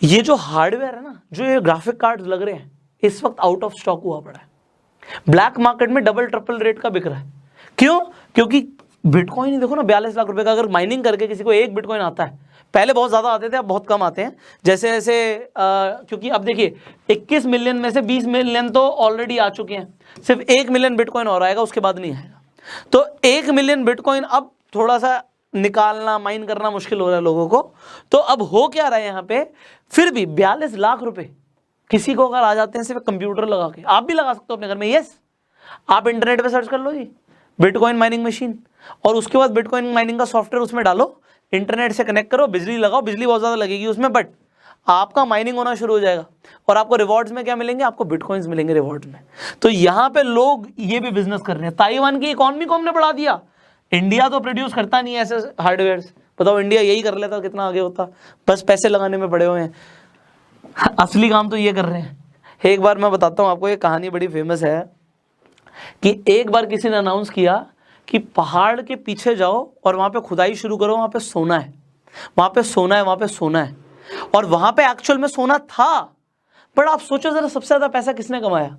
ये जो हार्डवेयर है ना, जो ये ग्राफिक कार्ड्स लग रहे हैं, इस वक्त आउट ऑफ स्टॉक हुआ पड़ा है। ब्लैक मार्केट में डबल ट्रिपल रेट का बिक रहा है। क्यों? क्योंकि बिटकॉइन देखो ना, 42 लाख रुपए का अगर माइनिंग करके किसी को एक बिटकॉइन आता है, पहले बहुत ज़्यादा आते थे, अब बहुत कम आते हैं। जैसे जैसे क्योंकि अब देखिए 21 मिलियन में से 20 मिलियन तो ऑलरेडी आ चुके हैं, सिर्फ 1 मिलियन बिटकॉइन और आएगा, उसके बाद नहीं आएगा। तो 1 मिलियन बिटकॉइन अब थोड़ा सा निकालना, माइन करना मुश्किल हो रहा है लोगों को। तो अब हो क्या रहा है यहाँ पे, फिर भी 42 लाख रुपए किसी को अगर आ जाते हैं सिर्फ कंप्यूटर लगा के, आप भी लगा सकते हो अपने घर में। यस, आप इंटरनेट पे सर्च कर लो जी बिटकॉइन माइनिंग मशीन, और उसके बाद बिटकॉइन माइनिंग का सॉफ्टवेयर उसमें डालो, इंटरनेट से कनेक्ट करो, बिजली लगाओ, बिजली बहुत ज़्यादा लगेगी उसमें, बट आपका माइनिंग होना शुरू हो जाएगा। और आपको रिवॉर्ड्स में क्या मिलेंगे, आपको बिटकॉइंस मिलेंगे रिवॉर्ड्स में। तो यहाँ पे लोग ये भी बिजनेस कर रहे हैं। ताइवान की इकॉनमी को हमने बढ़ा दिया। इंडिया तो प्रोड्यूस करता नहीं है ऐसे हार्डवेयर्स, बताओ इंडिया यही कर लेता कितना आगे होता, बस पैसे लगाने में पड़े हुए हैं। असली काम तो ये कर रहे हैं। एक बार मैं बताता हूँ आपको, ये कहानी बड़ी फेमस है कि एक बार किसी ने अनाउंस किया कि पहाड़ के पीछे जाओ और वहाँ पे खुदाई शुरू करो, वहाँ पे सोना है, वहाँ पे सोना है, वहाँ पे सोना है। और वहाँ पे एक्चुअल में सोना था। पर आप सोचो जरा, सबसे ज़्यादा पैसा किसने कमाया?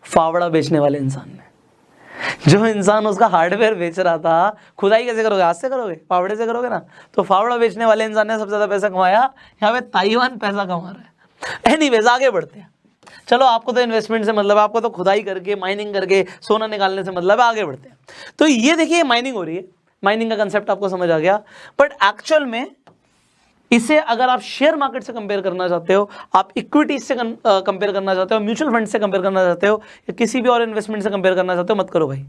फावड़ा बेचने वाले इंसान ने। जो इंसान उसका हार्डवेयर बेच रहा था, खुदाई कैसे करोगे, हाथ से करोगे, फावड़े से करोगे ना, तो फावड़ा बेचने वाले इंसान ने सबसे ज़्यादा पैसा कमाया। यहाँ पे ताइवान पैसा कमा रहा है। एनीवेज आगे बढ़ते हैं। चलो, आपको तो इन्वेस्टमेंट से मतलब है, आपको तो खुदाई करके माइनिंग करके सोना निकालने से मतलब है, आगे बढ़ते हैं। तो ये देखिए माइनिंग हो रही है, माइनिंग का कंसेप्ट आपको समझ आ गया। बट एक्चुअल में इसे अगर आप शेयर मार्केट से कंपेयर करना चाहते हो, आप इक्विटी से कंपेयर करना चाहते हो, म्यूचुअल फंड से कंपेयर करना चाहते हो, या किसी भी और इन्वेस्टमेंट से कंपेयर करना चाहते हो, मत करो भाई।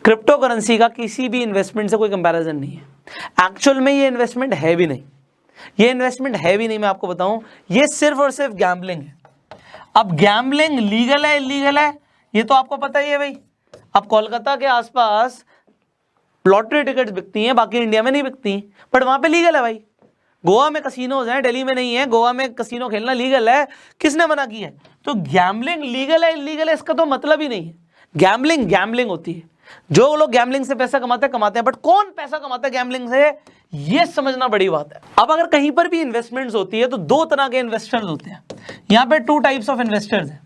क्रिप्टो करेंसी का किसी भी इन्वेस्टमेंट से कोई कंपैरिजन नहीं है। एक्चुअल में ये इन्वेस्टमेंट है भी नहीं, ये इन्वेस्टमेंट है भी नहीं। मैं आपको बताऊं, ये सिर्फ और सिर्फ गैम्बलिंग है। अब गैम्बलिंग लीगल है इलीगल है ये तो आपको पता ही है भाई। अब कोलकाता के आसपास लॉटरी टिकट्स बिकती हैं, बाकी इंडिया में नहीं बिकती, बट वहां पे लीगल है भाई। गोवा में कसिनोज हैं, दिल्ली में नहीं है। गोवा में कसिनो खेलना लीगल है, किसने मना किया है? तो गैम्बलिंग लीगल है इलीगल है इसका तो मतलब ही नहीं है। गैम्बलिंग गैम्बलिंग होती है। जो लोग गैम्बलिंग से पैसा कमाते हैं, बट कौन पैसा कमाता है गैम्बलिंग से, ये समझना बड़ी बात है। अब अगर कहीं पर भी इन्वेस्टमेंट्स होती है तो दो तरह के इन्वेस्टर्स होते हैं। यहाँ पे 2 टाइप्स ऑफ इन्वेस्टर्स हैं।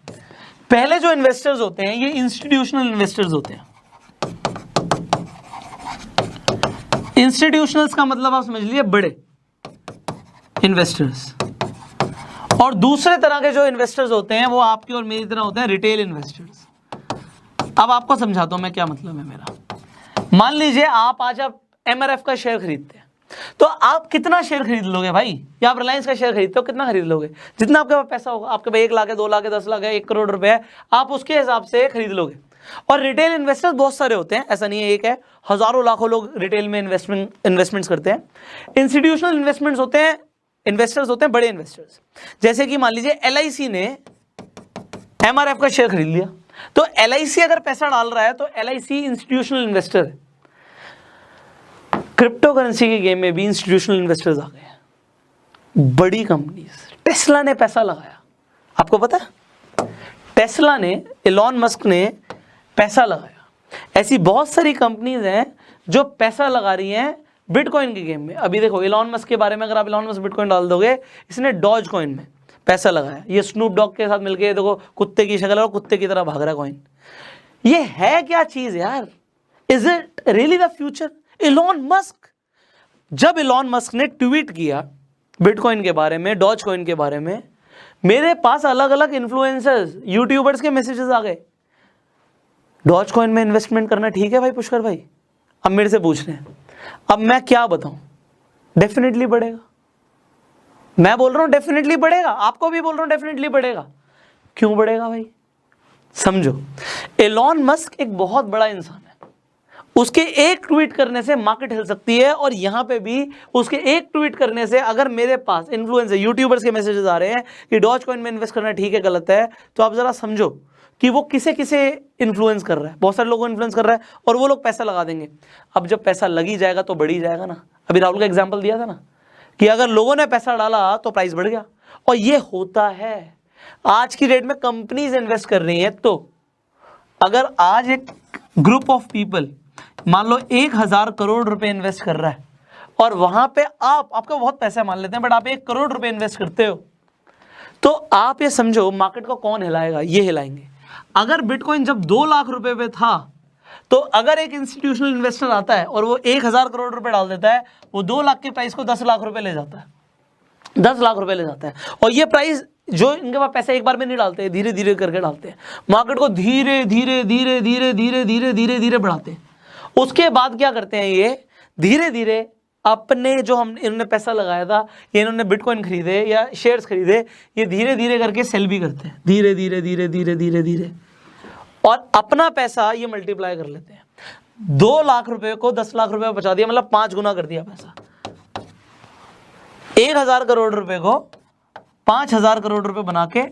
पहले जो इन्वेस्टर्स होते हैं ये इंस्टीट्यूशनल इन्वेस्टर्स होते हैं। इंस्टीट्यूशनल्स का मतलब आप समझ लीजिए बड़े इन्वेस्टर्स। और दूसरे तरह के जो इन्वेस्टर्स होते हैं वो आपकी और मेरी तरह होते हैं रिटेल इन्वेस्टर्स। अब आपको समझाता हूं मैं क्या मतलब है मेरा। मान लीजिए आप एमआरएफ का शेयर खरीदते हैं, तो आप कितना शेयर खरीद लोगे भाई? या आप रिलायंस का शेयर खरीदते हो, कितना खरीद लोगे? जितना आपके पास पैसा होगा, आपके पास 1 लाख है, 2 लाख है, 10 लाख है, 1 करोड़ रुपए है, आप उसके हिसाब से खरीद लोगे। और रिटेल इन्वेस्टर्स बहुत सारे होते हैं, ऐसा नहीं है एक है, हजारों लाखों लोग रिटेल में इन्वेस्टमेंट्स करते हैं। इंस्टीट्यूशनल इन्वेस्टमेंट्स होते हैं, इन्वेस्टर्स होते हैं बड़े इन्वेस्टर्स। जैसे कि मान लीजिए LIC ने एमआरएफ का शेयर खरीद लिया, तो LIC अगर पैसा डाल रहा है तो LIC इंस्टीट्यूशनल इन्वेस्टर है। क्रिप्टो करेंसी के गेम में भी इंस्टीट्यूशनल इन्वेस्टर्स आ गए हैं। बड़ी कंपनीज, टेस्ला ने पैसा लगाया, आपको पता है? टेस्ला ने, एलॉन मस्क ने पैसा लगाया। ऐसी बहुत सारी कंपनीज हैं जो पैसा लगा रही हैं बिटकॉइन के गेम में। अभी देखो एलॉन मस्क के बारे में, अगर आप एलॉन मस्क बिटकॉइन डाल दोगे, इसने डॉज कॉइन में पैसा लगाया। ये स्नूप डॉग के साथ मिलके देखो कुत्ते की शक्ल और कुत्ते की तरह भाग रहा है कॉइन। ये है क्या चीज यार? Is it really the future? Elon Musk, जब एलॉन मस्क ने ट्वीट किया बिटकॉइन के बारे में, डॉज कॉइन के बारे में, मेरे पास अलग अलग इन्फ्लुएंसर्स, यूट्यूबर्स के मैसेजेस आ गए, डॉज कॉइन में इन्वेस्टमेंट करना ठीक है भाई पुष्कर भाई? अब मेरे से पूछ रहे हैं, अब मैं क्या बताऊं? डेफिनेटली बढ़ेगा। मैं बोल रहा हूं डेफिनेटली बढ़ेगा, आपको भी बोल रहा हूं डेफिनेटली बढ़ेगा। क्यों बढ़ेगा भाई? समझो, एलॉन मस्क एक बहुत बड़ा इंसान है, उसके एक ट्वीट करने से मार्केट हिल सकती है। और यहां पे भी उसके एक ट्वीट करने से, अगर मेरे पास इन्फ्लुएंसर, यूट्यूबर्स के मैसेजेस आ रहे हैं कि डॉज कॉइन में इन्वेस्ट करना ठीक है गलत है, तो आप जरा समझो कि वो किसे किसे इन्फ्लुएंस कर रहा है। बहुत सारे लोगों को इन्फ्लुएंस कर रहा है और वो लोग पैसा लगा देंगे। अब जब पैसा लगी जाएगा तो बढ़ ही जाएगा ना। अभी राहुल का एग्जाम्पल दिया था ना कि अगर लोगों ने पैसा डाला तो प्राइस बढ़ गया, और ये होता है आज की डेट में। कंपनीज इन्वेस्ट कर रही हैं, तो अगर आज एक ग्रुप ऑफ पीपल मान लो 1000 करोड़ रुपए इन्वेस्ट कर रहा है, और वहां पे आपका बहुत पैसा मान लेते हैं, बट आप 1 करोड़ रुपए इन्वेस्ट करते हो, तो आप ये समझो मार्केट को कौन हिलाएगा? ये हिलाएंगे। अगर बिटकॉइन जब 2 लाख रुपए पे था, तो अगर एक इंस्टीट्यूशनल इन्वेस्टर आता है और वो 1000 करोड़ रुपए डाल देता है, वो 2 लाख के प्राइस को 10 लाख रुपए ले जाता है, 10 लाख रुपए ले जाता है। और ये प्राइस जो इनके पास पैसे एक बार में नहीं डालते, धीरे धीरे करके डालते हैं, मार्केट को धीरे धीरे धीरे धीरे धीरे धीरे धीरे धीरे बढ़ाते हैं। उसके बाद क्या करते हैं, ये धीरे धीरे अपने जो इन्होंने पैसा लगाया था, ये इन्होंने बिटकॉइन खरीदे या शेयर्स खरीदे, ये धीरे धीरे करके सेल भी करते हैं, धीरे धीरे धीरे धीरे धीरे धीरे, और अपना पैसा ये मल्टीप्लाई कर लेते हैं। 2 लाख रुपए को 10 लाख रुपए में बचा दिया, मतलब 5 गुना कर दिया पैसा। 1000 करोड़ रुपए को 5000 करोड़ रुपए बना के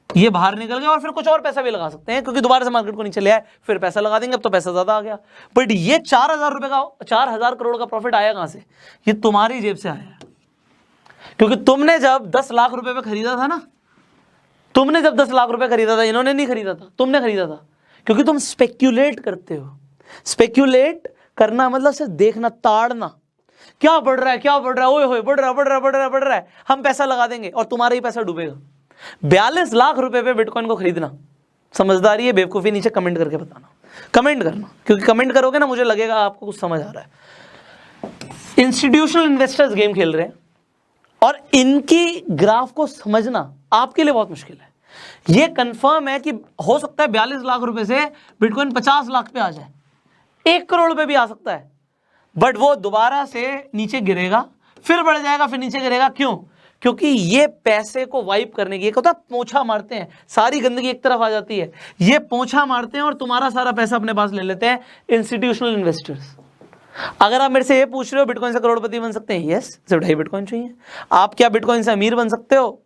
ये बाहर निकल गए। और फिर कुछ और पैसा भी लगा सकते हैं, क्योंकि दोबारा से मार्केट को नीचे ले आए, फिर पैसा लगा देंगे, अब तो पैसा ज्यादा आ गया। बट ये 4000 रुपए का, 4000 करोड़ का प्रॉफिट आया कहां से? ये तुम्हारी जेब से आया, क्योंकि तुमने जब 10 लाख रुपए पे खरीदा था ना, तुमने जब 10 लाख रुपए खरीदा था, इन्होंने नहीं खरीदा था, तुमने खरीदा था, क्योंकि तुम स्पेक्यूलेट करते हो। स्पेक्यूलेट करना मतलब सिर्फ देखना, ताड़ना, क्या बढ़ रहा है, क्या बढ़ रहा है, ओए होए बढ़ रहा है, बढ़ रहा है, बढ़ रहा है, बढ़ रहा है, हम पैसा लगा देंगे और तुम्हारा ही पैसा डूबेगा। 42 लाख रुपए पे बिटकॉइन को खरीदना समझदारी है, बेवकूफी? नीचे कमेंट करके बताना, कमेंट करना, क्योंकि कमेंट करोगे ना, मुझे लगेगा आपको कुछ समझ आ रहा है। इंस्टीट्यूशनल इन्वेस्टर्स गेम खेल रहे हैं, और इनकी ग्राफ को समझना आपके लिए बहुत मुश्किल है। यह कंफर्म है कि हो सकता है 42 लाख रुपए से बिटकॉइन 50 लाख पे आ जाए, 1 करोड़ पे भी आ सकता है, बट वो दोबारा से नीचे गिरेगा, फिर बढ़ जाएगा, फिर नीचे गिरेगा। क्यों? क्योंकि ये पैसे को वाइप करने की, एक होता है पोंछा मारते हैं, सारी गंदगी एक तरफ आ जाती है, ये पोंछा मारते हैं और तुम्हारा सारा पैसा अपने पास ले लेते हैं इंस्टीट्यूशनल इन्वेस्टर्स। अगर आप मेरे से ये पूछ रहे हो बिटकॉइन से करोड़पति बन सकते हैं, यस, सिर्फ 2.5 बिटकॉइन चाहिए। आप क्या बिटकॉइन से अमीर बन सकते हो?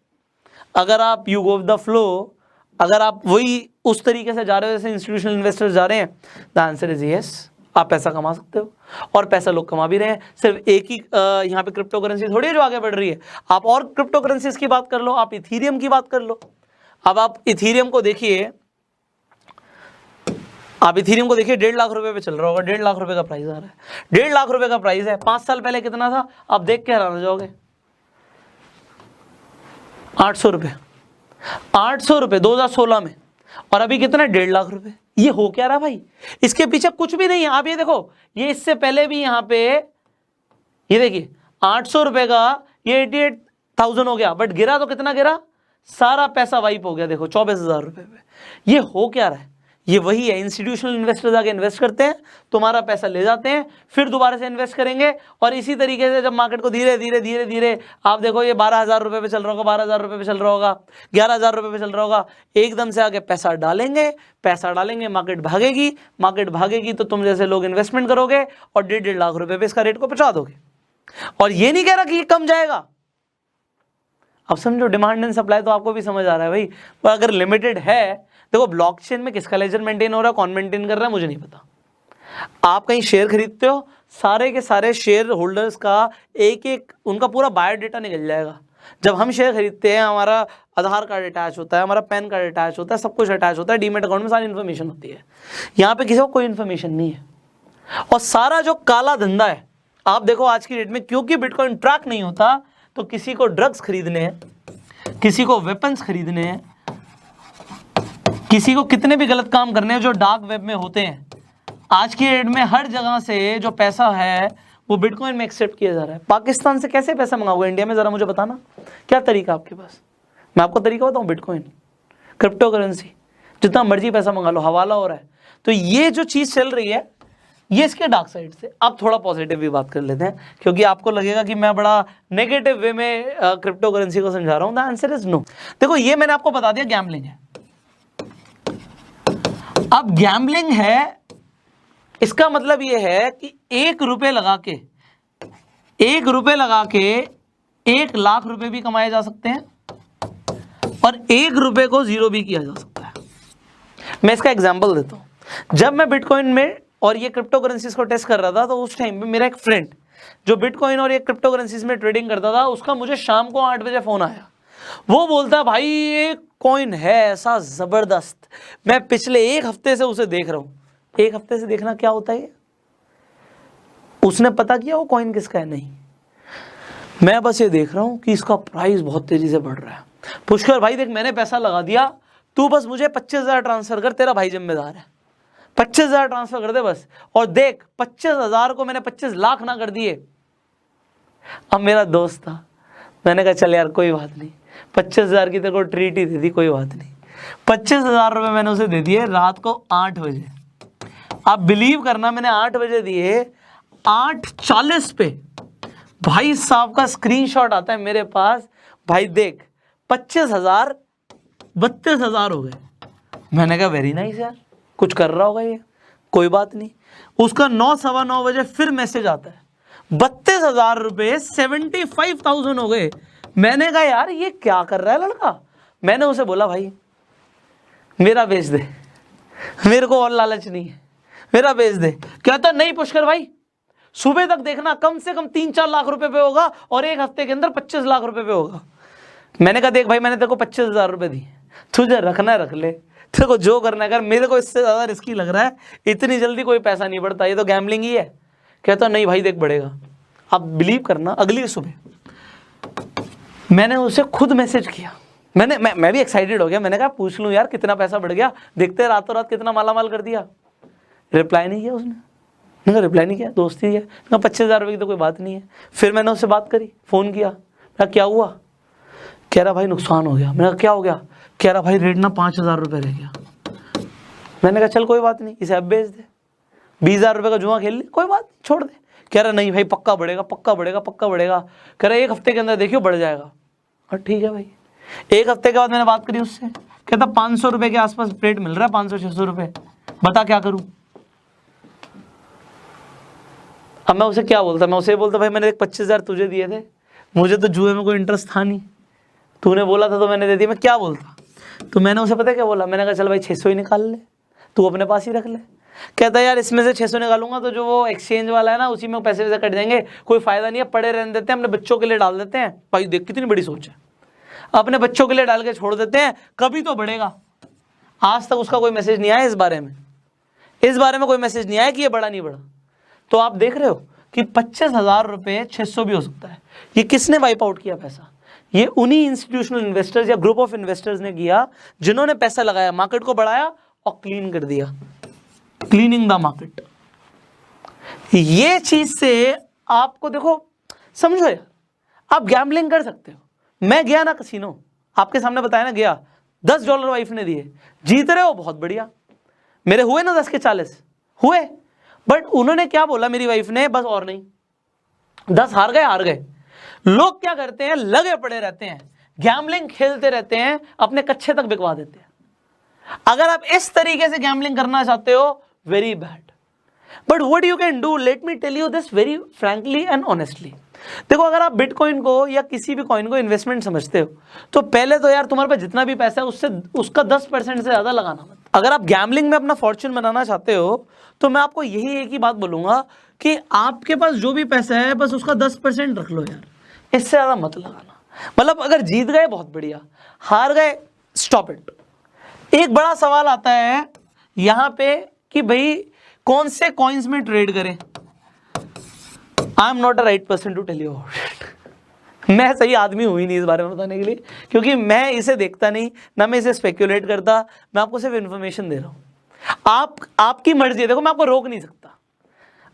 अगर आप you go with the flow, अगर आप वही उस तरीके से जा रहे हो जैसे इंस्टीट्यूशनल इन्वेस्टर्स जा रहे हैं, द आंसर इज यस, आप पैसा कमा सकते हो, और पैसा लोग कमा भी रहे हैं। सिर्फ एक ही यहाँ पे क्रिप्टो करेंसी थोड़ी है जो आगे बढ़ रही है, आप और क्रिप्टो करेंसीज की बात कर लो, आप इथीरियम की बात कर लो। अब आप इथीरियम को देखिए, आप इथेरियम को देखिए 1.5 लाख रुपए पे चल रहा होगा, 1.5 लाख रुपए का प्राइस आ रहा है, 1.5 लाख रुपए का प्राइस है। 5 साल पहले कितना था आप देख के हैरान हो जाओगे, 800 रुपये, 800 रुपये 2016 में, और अभी कितना 1.5 लाख रुपए। ये हो क्या रहा भाई, इसके पीछे कुछ भी नहीं है। आप ये देखो, ये इससे पहले भी यहाँ पे ये देखिए 800 रुपए का ये 88,000 हो गया, बट गिरा तो कितना गिरा, सारा पैसा वाइप हो गया। देखो 24,000 रुपए पे। ये हो क्या रहा है, ये वही है, इंस्टीट्यूशनल इन्वेस्टर्स आके इन्वेस्ट करते हैं, तुम्हारा पैसा ले जाते हैं, फिर दोबारा से इन्वेस्ट करेंगे, और इसी तरीके से जब मार्केट को धीरे धीरे धीरे धीरे आप देखो ये 12,000 रुपए पे चल रहा होगा, 12,000 रुपए पे चल रहा होगा, 11,000 रुपए पे चल रहा होगा, एकदम से आके पैसा डालेंगे, मार्केट भागेगी तो तुम जैसे लोग इन्वेस्टमेंट करोगे और 1.5 लाख रुपए पे इसका रेट को पहुंचा दोगे। और ये नहीं कह रहा कि ये कम जाएगा, अब समझो डिमांड एंड सप्लाई तो आपको भी समझ आ रहा है भाई, पर अगर लिमिटेड है, देखो ब्लॉकचेन में किसका लेजर मेंटेन हो रहा है, कौन मेंटेन कर रहा है मुझे नहीं पता। आप कहीं शेयर खरीदते हो, सारे के सारे शेयर होल्डर्स का एक एक उनका पूरा बायोडाटा निकल जाएगा। जब हम शेयर खरीदते हैं हमारा आधार कार्ड अटैच होता है, हमारा पैन कार्ड अटैच होता है, सब कुछ अटैच होता है, डीमेट अकाउंट में सारी इन्फॉर्मेशन होती है। यहाँ पे किसी को कोई इन्फॉर्मेशन नहीं है, और सारा जो काला धंधा है आप देखो आज की डेट में, क्योंकि बिटकॉइन ट्रैक नहीं होता, तो किसी को ड्रग्स खरीदने हैं, किसी को वेपन्स खरीदने हैं, किसी को कितने भी गलत काम करने हैं जो डार्क वेब में होते हैं। आज की डेट में हर जगह से जो पैसा है वो बिटकॉइन में एक्सेप्ट किया जा रहा है। पाकिस्तान से कैसे पैसा मंगाओगे इंडिया में, जरा मुझे बताना, क्या तरीका आपके पास? मैं आपको तरीका बताऊं, बिटकॉइन, क्रिप्टो करेंसी, जितना मर्जी पैसा मंगा लो, हवाला हो रहा है। तो ये जो चीज चल रही है ये इसके डार्क साइड से। अब थोड़ा पॉजिटिव भी बात कर लेते हैं, क्योंकि आपको लगेगा कि मैं बड़ा नेगेटिव वे में क्रिप्टो करेंसी को समझा रहा हूं। The answer is no. देखो ये मैंने आपको बता दिया गैम्बलिंग है। अब गैम्बलिंग है, इसका मतलब ये है कि 1 रुपए लगा के 1 लाख रुपए भी कमाए जा सकते हैं, और 1 रुपए को जीरो भी किया जा सकता है। मैं इसका एग्जांपल देता हूं। जब मैं बिटकॉइन में और ये क्रिप्टो करेंसीज को टेस्ट कर रहा था, तो उस टाइम पे मेरा एक फ्रेंड जो बिटकॉइन और ये क्रिप्टो करेंसीज में ट्रेडिंग करता था, उसका मुझे शाम को 8 बजे फोन आया। वो बोलता भाई ये कॉइन है ऐसा जबरदस्त, मैं पिछले 1 हफ्ते से उसे देख रहा हूं। 1 हफ्ते से देखना क्या होता है? उसने पता किया वो कॉइन किसका है? नहीं, मैं बस ये देख रहा हूं कि इसका प्राइस बहुत तेजी से बढ़ रहा है। पुष्कर भाई देख, मैंने पैसा लगा दिया, तू बस मुझे 25,000 ट्रांसफर कर, तेरा भाई जिम्मेदार है। 25,000 ट्रांसफर कर दे बस, और देख 25,000 को मैंने 25 लाख ना कर दिए। अब मेरा दोस्त था, मैंने कहा चल यार कोई बात नहीं, 25,000 की तेरे को ट्रीट ही दे दी, कोई बात नहीं। 25,000 रुपये मैंने उसे दे दिए रात को 8 बजे। आप बिलीव करना, मैंने 8 बजे दिए, 8:40 पे भाई साहब का स्क्रीनशॉट आता है मेरे पास, भाई देख 25,000 32,000 हो गए। मैंने कहा वेरी नाइस यार, कुछ कर रहा होगा ये, कोई बात नहीं। उसका 9 सवा 9 बजे फिर मैसेज आता है, 32,000 रुपये 75,000 हो गए। मैंने कहा यार ये क्या कर रहा है लड़का। मैंने उसे बोला भाई मेरा बेच दे, मेरे को और लालच नहीं है, मेरा बेच दे। कहता नहीं पुष्कर भाई, सुबह तक देखना कम से कम 3-4 लाख रुपए पे होगा, और 1 हफ्ते के अंदर 25 लाख रुपए पे होगा। मैंने कहा देख भाई, मैंने तेरे को 25,000 रुपये दिए, तुझे रखना रख ले, तेरे को जो करना है कर, मेरे को इससे ज़्यादा रिस्की लग रहा है, इतनी जल्दी कोई पैसा नहीं बढ़ता, ये तो गैम्बलिंग ही है। कहता नहीं भाई देख बढ़ेगा। आप बिलीव करना, अगली सुबह मैंने उसे खुद मैसेज किया, मैं भी एक्साइटेड हो गया। मैंने कहा पूछ लूँ यार कितना पैसा बढ़ गया, देखते हैं रातों रात कितना माला माल कर दिया। रिप्लाई नहीं किया उसने, रिप्लाई नहीं किया, दोस्ती है। 25,000 रुपये की तो कोई बात नहीं है। फिर मैंने उससे बात करी, फ़ोन किया, क्या हुआ? कह रहा भाई नुकसान हो गया। मैंने कहा क्या हो गया? कह रहा भाई रेट ना 5,000 रुपये रह गया। मैंने कहा चल कोई बात नहीं, इसे अब बेच दे, 20,000 रुपये का जुआ खेल ले, कोई बात नहीं, छोड़ दे। कह रहा नहीं भाई पक्का बढ़ेगा, पक्का बढ़ेगा, पक्का बढ़ेगा। कह रहा 1 हफ्ते के अंदर देखियो बढ़ जाएगा। और ठीक है भाई। 1 हफ्ते के बाद मैंने बात करी उससे, कहता 500 रुपये के आसपास रेट मिल रहा है, 500-600 रुपये, बता क्या करूँ। अब मैं उसे क्या बोलता? मैं उसे बोलता भाई मैंने 25,000 तुझे दिए थे, मुझे तो जुए में कोई इंटरेस्ट था नहीं, तूने बोला था तो मैंने दे दिया, मैं क्या बोलता। तो मैंने उसे पता क्या बोला, मैंने कहा चल भाई 600 ही निकाल ले, तू अपने पास ही रख ले। कहता यार इसमें से 600 निकालूंगा तो जो वो एक्सचेंज वाला है ना, उसी में पैसे वैसे कट जाएंगे, कोई फायदा नहीं है, पड़े रहने देते हैं, अपने बच्चों के लिए डाल देते हैं। भाई देख कितनी बड़ी सोच है, अपने बच्चों के लिए डाल के छोड़ देते हैं, कभी तो बढ़ेगा। आज तक उसका कोई मैसेज नहीं आया इस बारे में, इस बारे में कोई मैसेज नहीं आया कि ये बढ़ा नहीं बढ़ा। तो आप देख रहे हो कि 25,000 रुपये 600 भी हो सकता है। ये किसने वाइप आउट किया पैसा? ये उन्हीं इंस्टीट्यूशनल इन्वेस्टर्स या ग्रुप ऑफ इन्वेस्टर्स ने किया जिन्होंने पैसा लगाया, मार्केट को बढ़ाया और क्लीन कर दिया, क्लीनिंग द मार्केट। ये चीज से आपको देखो, समझो यार, आप गैम्बलिंग कर सकते हो। मैं गया ना कसिनो, आपके सामने बताया ना, गया, $10 वाइफ ने दिए, जीत रहे हो, बहुत बढ़िया। मेरे हुए ना 10 के 40 हुए, बट उन्होंने क्या बोला मेरी वाइफ ने, बस और नहीं, 10 हार गए, हार गए। लोग क्या करते हैं, लगे पड़े रहते हैं, गैम्बलिंग खेलते रहते हैं, अपने कच्चे तक बिकवा देते हैं। अगर आप इस तरीके से गैम्बलिंग करना चाहते हो, very bad. But what you can do, let me tell you this very frankly and honestly. देखो, अगर आप बिटकॉइन को या किसी भी कॉइन को इन्वेस्टमेंट समझते हो, तो पहले तो यार तुम्हारे पास जितना भी पैसा है उससे उसका 10% से ज्यादा लगाना मत। अगर आप गैम्बलिंग में अपना फॉर्च्यून बनाना चाहते हो, तो मैं आपको यही एक ही बात बोलूंगा कि आपके पास जो भी पैसा है बस उसका 10% रख लो यार, इससे ज्यादा मत लगाना। मतलब अगर जीत गए बहुत बढ़िया, हार गए स्टॉप इट। एक बड़ा सवाल आता है यहां पे कि भाई कौन से कॉइन्स में ट्रेड करें। I am not a right person to tell you about it. मैं सही आदमी हूं ही नहीं इस बारे में बताने के लिए, क्योंकि मैं इसे देखता नहीं, ना मैं इसे स्पेक्यूलेट करता, मैं आपको सिर्फ इन्फॉर्मेशन दे रहा हूं। आपकी मर्जी है, देखो मैं आपको रोक नहीं सकता।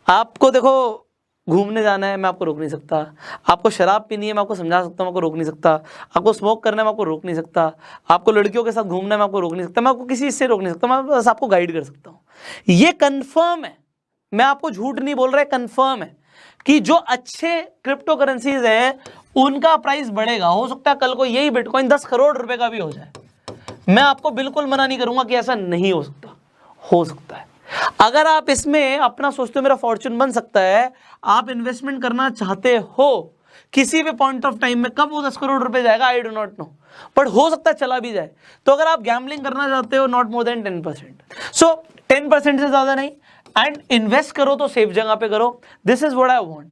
आपको देखो घूमने जाना है, मैं आपको रोक नहीं सकता। आपको शराब पीनी है, मैं आपको समझा सकता हूँ, मैं आपको रोक नहीं सकता। आपको स्मोक करना है, मैं आपको रोक नहीं सकता। आपको लड़कियों के साथ घूमना है, मैं आपको रोक नहीं सकता। मैं आपको किसी चीज़ से रोक नहीं सकता, मैं बस आपको गाइड कर सकता हूँ। ये कंफर्म है, मैं आपको झूठ नहीं बोल रहा है, कंफर्म है कि जो अच्छे क्रिप्टो करेंसीज हैं उनका प्राइस बढ़ेगा। हो सकता है कल को यही बिटकॉइन 10 करोड़ रुपए का भी हो जाए। मैं आपको बिल्कुल मना नहीं करूंगा कि ऐसा नहीं हो सकता, हो सकता है। अगर आप इसमें अपना सोचते हो मेरा फॉर्च्यून बन सकता है, आप इन्वेस्टमेंट करना चाहते हो किसी भी पॉइंट ऑफ टाइम में, कब वो 10 करोड़ रुपए जाएगा I do not know, but हो सकता है चला भी जाए। तो अगर आप गैम्बलिंग करना चाहते हो, नॉट मोर देन 10%, सो 10% से ज्यादा नहीं, एंड इन्वेस्ट करो तो सेफ जगह पे करो। This is what I want.